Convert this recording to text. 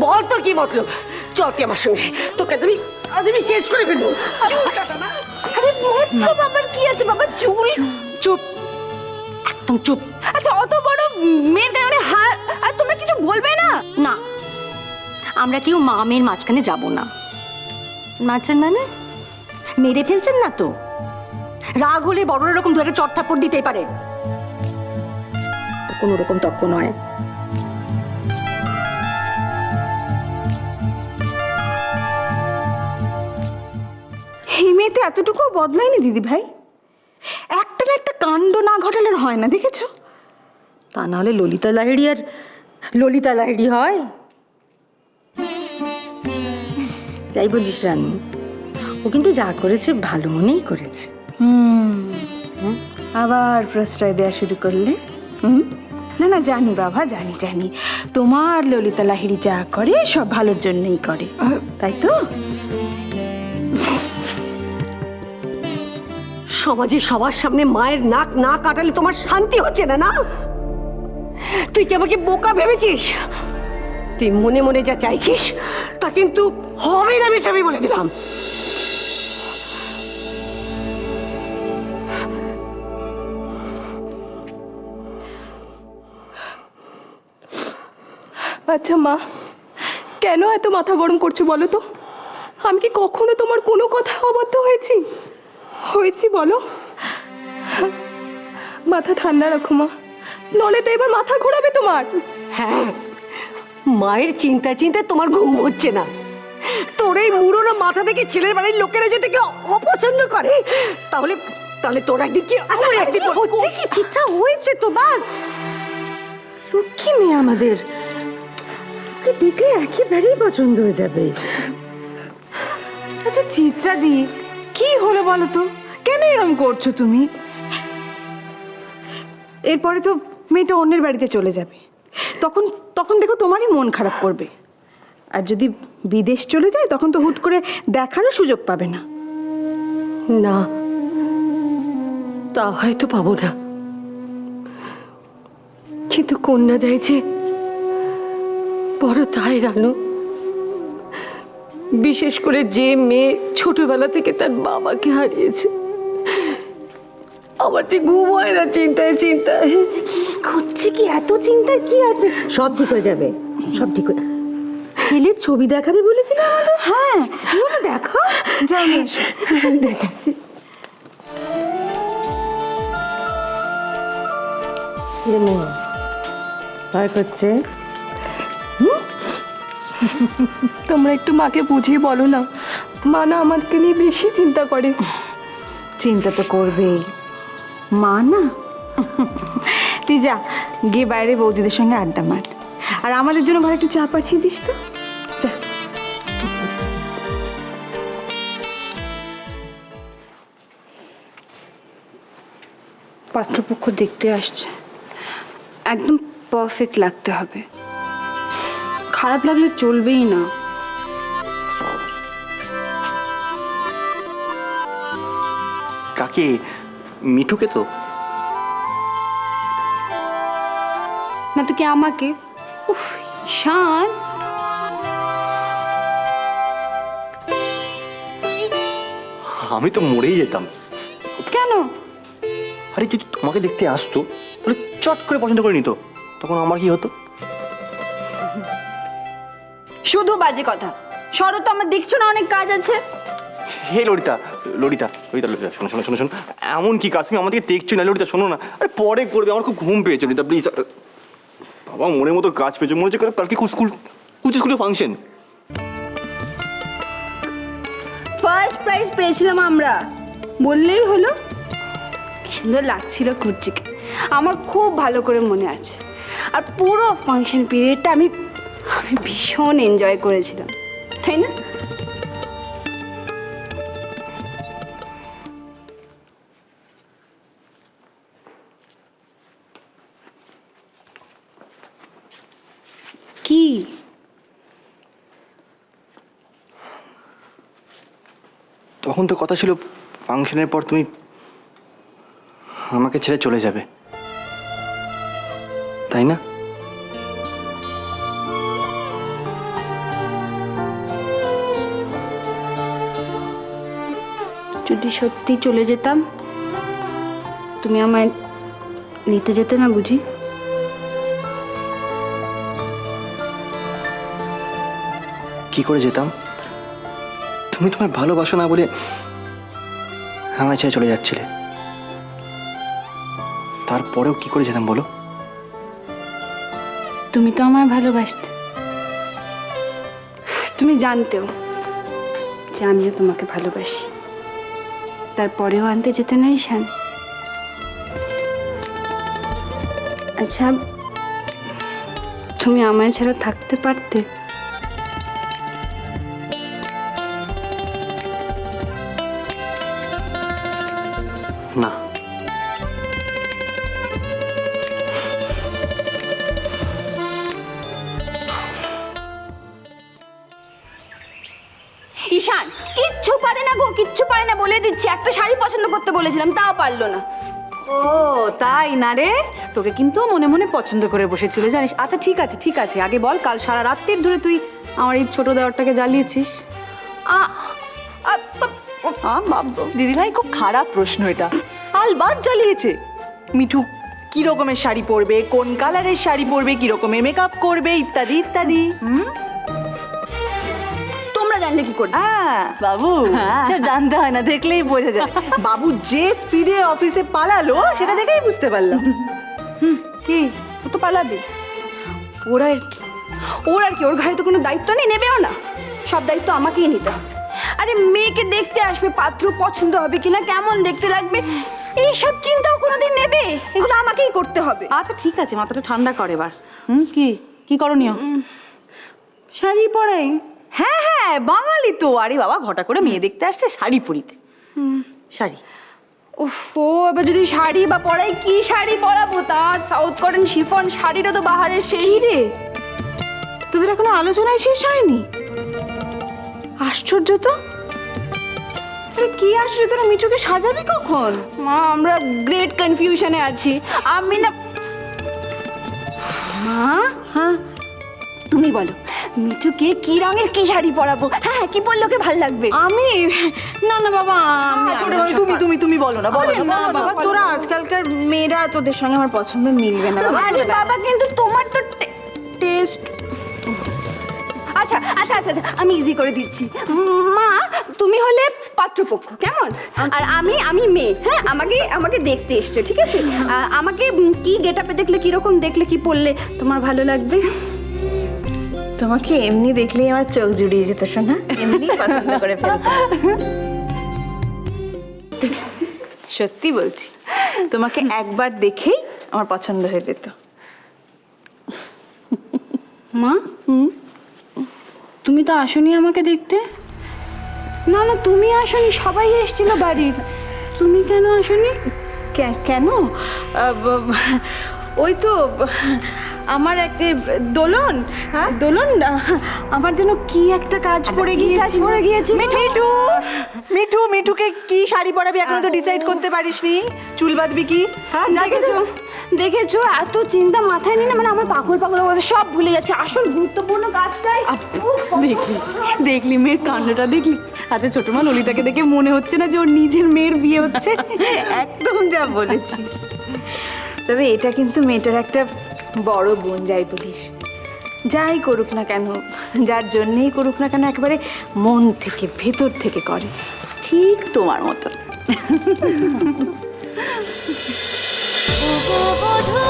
বল তোর কি মতলব? চল তুই আমার সঙ্গে, তোকে তুমি আজ আমি শেষ করে ফেলবো। আরে মতলব আবার কি আছে বাবা? চুল। চুপ, একদম চুপ। আচ্ছা অত বড় মেয়ের গায়ে হাত, আর তোমরা কিছু বলবে না? না, আমরা কেউ মা মেয়ের মাঝখানে যাব না। মারছেন মানে? মেরে ফেলছেন না তো? রাগ হলে বড় রকম ধরে চট থাপ্পড় দিতেই পারে, কোনো রকম তক্ক নয়। এই মেয়েতে এতটুকু বদলায়নি দিদি ভাই। একটা না একটা কাণ্ড না ঘটালে হয় না, দেখেছো? তা না হলে ললিতা লাহিড়ী আর ললিতা লাহিড়ী হয়? যাই বলিস রানী, ও কিন্তু যা করেছে ভালো মনেই করেছে। আবার প্রশ্রয় দেওয়া শুরু করলে? না না, জানি বাবা, জানি জানি, তোমার ললিতা লাহিড়ী যা করে সব ভালোর জন্যই করে, তাই তো? সমাজে সবার সামনে মায়ের নাক না কাটালে তোমার শান্তি হচ্ছে না, না? তুই কি আমাকে বোকা ভেবেছিস? তুই মনে মনে যা চাইছিস তা কিন্তু হবে না, আমি বলে দিলাম। আচ্ছা মা, কেন এত মাথা গরম করছো বলো তো? আমি কি কখনো তোমার কোনো কথা অবাধ্য হয়েছি বলো? মাথা ঠান্ডা রাখো মা, নলে তো এবার মাথা ঘোরাবে তোমার। হ্যাঁ, মায়ের চিন্তায় চিন্তায় তোমার ঘুম হচ্ছে না। তোর এই মুড়োনো মাথা থেকে ছেলের বাড়ির লোকেরা যদি কেউ অপছন্দ করে, তাহলে তাহলে তোর একদিন কি আমার একদিন হচ্ছে কি চিত্রা, হয়েছে তো বাস। লক্ষ্মী মেয়ে আমাদের, ওকে দেখলে একেবারেই পছন্দ হয়ে যাবে। আচ্ছা চিত্রা দি, কি হলো বলো তো? কেন এরকম করছো তুমি? এরপরে তো মেয়েটা অন্যের বাড়িতে চলে যাবে, তখন তখন দেখো তোমারই মন খারাপ করবে। আর যদি বিদেশ চলে যায় তখন তো হুট করে দেখারও সুযোগ পাবে না। না, তা হয়তো পাবো না, কিন্তু কন্যা দেয় যে বড় তাই রানু। বিশেষ করে যে মেয়ে ছোটবেলা থেকে তার বাবাকে হারিয়েছে, আমার যে ঘুম হয় না চিন্তায় চিন্তায়। হচ্ছে কি, এত চিন্তার কি আছে? সব ঠিক হয়ে যাবে, সব ঠিক হয়ে। ছেলের ছবি দেখাবে বলেছিলে আমাদের? হ্যাঁ, দেখো, যাও নিয়ে এসো। দেখাচ্ছি। ভয় করছে? তোমরা একটু মাকে বুঝিয়ে বলো না, মা না আমাকে নিয়ে বেশি চিন্তা করে। চিন্তা তো করবেই মা, না? তুই যা, গিয়ে বাইরে বৌদিদের সঙ্গে আড্ডা মার, আর আমাদের জন্য ঘরে একটু চা পাঠিয়ে দিস তো, যা। পাত্রপক্ষ দেখতে আসছে, একদম পারফেক্ট লাগতে হবে, খারাপ লাগলে চলবেই না। কাকে? মিঠুকে তো? না তো কি আমাকে? উফ শান, আমি তো মরেই যেতাম। কেন? আরে যদি তোমাকে দেখতে আসতো তাহলে চট করে পছন্দ করে নিত, তখন আমার কি হতো? শুধু বাজে কথা। সরো তো, আমার দেখছো না অনেক কাজ আছে। হে ললিতা, ললিতা ললিতা ললিতা, শোনো শোনো শোনো শোনো, এমন কি কাজ? তুমি আমাদেরকে দেখছো না ললিতা, শোনো না। আরে পরে করবে, আমার খুব ঘুম পেয়েছে ললিতা, প্লিজ। বাবা মনের মতো কাজ পেয়েছো, মনে হচ্ছে কালকে স্কুলে ফাংশন। ফার্স্ট প্রাইজ পেয়েছিলাম আমরা, বললেই হলো। কি সুন্দর লাগছিল কুর্চিকে, আমার খুব ভালো করে মনে আছে। আর পুরো ফাংশন পিরিয়ডটা আমি ভীষণ এনজয় করেছিলাম, তাই না? কি? তখন তো কথা ছিল ফাংশনের পর তুমি আমাকে ছেড়ে চলে যাবে, তাই না? যদি সত্যি চলে যেতাম, তুমি আমায় নিতে যেতে না বুঝি? কি করে যেতাম? তুমি তোমায় ভালোবাসো না বলে আমায় ছেড়ে চলে যাচ্ছিলে, তারপরেও কি করে যেতাম বলো? তুমি তো আমায় ভালোবাসতে, তুমি জানতেও যে আমিও তোমাকে ভালোবাসি, তারপরেও আনতে যেতে না ঈশান? আচ্ছা, তুমি আমায় ছাড়া থাকতে পারতে? না। ঈশান কিচ্ছু পারে না গো, কিচ্ছু পারে না, বলে দিচ্ছি। একটা শাড়ি পছন্দ করতে বলেছিলাম, তাও পারলো না। ও তাই না রে, তোকে কিন্তু মনে মনে পছন্দ করে বসেছিল জানিস। আচ্ছা ঠিক আছে ঠিক আছে, আগে বল, কাল সারা রাত্রির ধরে তুই আমার এই ছোট দেওয়ারটাকে জ্বালিয়েছিস? দিদিভাই খুব খারাপ প্রশ্ন এটা। আলবাত জ্বালিয়েছে। মিঠু কি রকমের শাড়ি পরবে, কোন কালারের শাড়ি পরবে, কি রকমের মেকআপ করবে, ইত্যাদি ইত্যাদি। তোমরা জানলে কি করে? বাবু সে জানতে হয় না, দেখলেই বোঝা যায়। বাবু যে স্পিডে অফিসে পালালো সেটা দেখেই বুঝতে পারলাম। কি ও তো পালাবে, ওর আর কি, ওর আর কি, ওর ঘাড়ে তো কোনো দায়িত্ব নেই, নেবেও না। সব দায়িত্ব আমাকেই নিতে হবে। আরে মেয়েকে দেখতে আসবে, পাত্র পছন্দ হবে কিনা, কেমন দেখতে লাগবে, এইসব চিন্তাও কোনোদিন নেবে? এগুলো আমাকেই করতে হবে। আচ্ছা ঠিক আছে, মাথাটা ঠান্ডা কর এবার। কি কি করণীয়? শাড়ি পরাই। হ্যাঁ হ্যাঁ, বাঙালি তো, আরে বাবা ঘটা করে মেয়ে দেখতে আসছে, শাড়ি পরিতে। শাড়ি। উফ, ও এবার যদি শাড়ি বা পরাই, কি শাড়ি পরাবো? তা সাউথ কোরিয়ান শিফন শাড়িটা তো বাহারের শেষ রে। তোদের এখনো আলোচনাই শেষ হয়নি? আশ্চর্য তো। আরে কি আশ্চর্য, তোরা মিঠুকে সাজাবি কখন? মা, আমরা গ্রেট কনফিউশনে আছি। আমি না, মা হ্যাঁ তুমি বলো মিঠুকে কি রঙের কি শাড়ি পরাবো? হ্যাঁ, কি পরলে ওকে ভালো লাগবে? আমি না না বাবা, তুমি তুমি তুমি বলো না, বলো না বাবা, তোরা আজকালকার মেয়েরা, তোদের সঙ্গে আমার পছন্দ মিলবে না বাবা। আরে বাবা, কিন্তু তোমার তো টেস্ট। আচ্ছা আচ্ছা আচ্ছা আচ্ছা, আমি ইজি করে দিচ্ছি। মা, তুমি হলে পাত্রপক্ষ, কেমন? আর আমি মেয়ে। হ্যাঁ, আমাকে দেখতে এসছো, ঠিক আছে? আমাকে কি গেটআপে দেখলে, কিরকম দেখলে, কি পরলে তোমার ভালো লাগবে? তোমাকে এমনি দেখলেই আমার চোখ জুড়িয়ে যেত শোনা, এমনি পছন্দ করে ফেলতাম। সত্যি বলছি, তোমাকে একবার দেখেই আমার পছন্দ হয়ে যেত। মা, তুমি তো আসোনি আমাকে দেখতে? না না, তুমি আসোনি, সবাই এসেছিল বাড়ির, তুমি কেন আসোনি? কেন? ওই তো আমার এক দোলন, দোলন আমার যেন কি একটা কাজ পড়ে গিয়েছিল। মিঠু মিঠু মিঠুকে কি শাড়ি পরাবি এখনো তো ডিসাইড করতে পারিসনি? চুল বাঁধবি কি? হ্যাঁ, দেখেছো এত চিন্তা মাথায় নিয়ে না, মানে আমার পাগল অবস্থা, সব ভুলে যাচ্ছে আসল গুরুত্বপূর্ণ কাজটাই। দেখলি মেয়ের কাণ্ডটা দেখলি? আচ্ছা ছোট মা, ললিতাকে দেখে মনে হচ্ছে না যে ওর নিজের মেয়ের বিয়ে হচ্ছে? একদম যা বলেছিস। তবে এটা কিন্তু মেয়েটার একটা বড় গুণ, যাই বলিস। যাই করুক না কেন, যার জন্যেই করুক না কেন, একেবারে মন থেকে, ভেতর থেকে করে। ঠিক তোমার মতন। বধূ